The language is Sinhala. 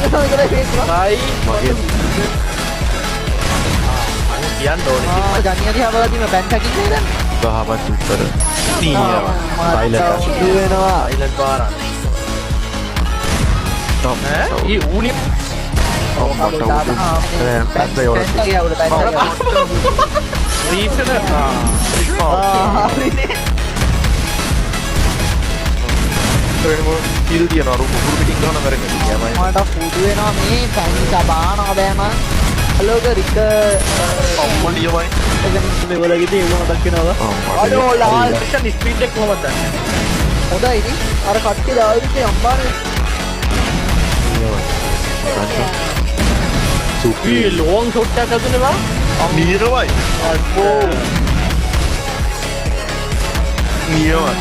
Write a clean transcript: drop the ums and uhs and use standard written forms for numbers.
යනවා කියලා හිතනවා. මගේ කියන්න ඕනේ. ගණිය දිහා බලද්දිම බැන්ටකින් නේද? ගහවත් උත්තර නීයවා සයිලන්ට් සුදු වෙනවා. අයිලන්ඩ් පාරක්. ටොප් ඊ ඌනි මට පැත්ත යවලා රීසන කිල් තියනවා අර කුකුරු පිටින් ගහන මරගෙන යමයි මට පුදු වෙනවා මේ පැණි සබානවා බෑ මං. හලෝක රික අම්මලියමයි ලෙවල් එකේදී ඒක මතක් වෙනවා. අඩෝ ලාල් මිෂන් ස්පීඩ් එක කොහොමද දන්නේ? හොඳයි ඉතින්. අර කට්ටිය දාවිත් අම්බානේ. සුපි ඊ ලොන් ෂොට් එකක් අදුනේ බා. නීරවයි අල්පෝ නියමයි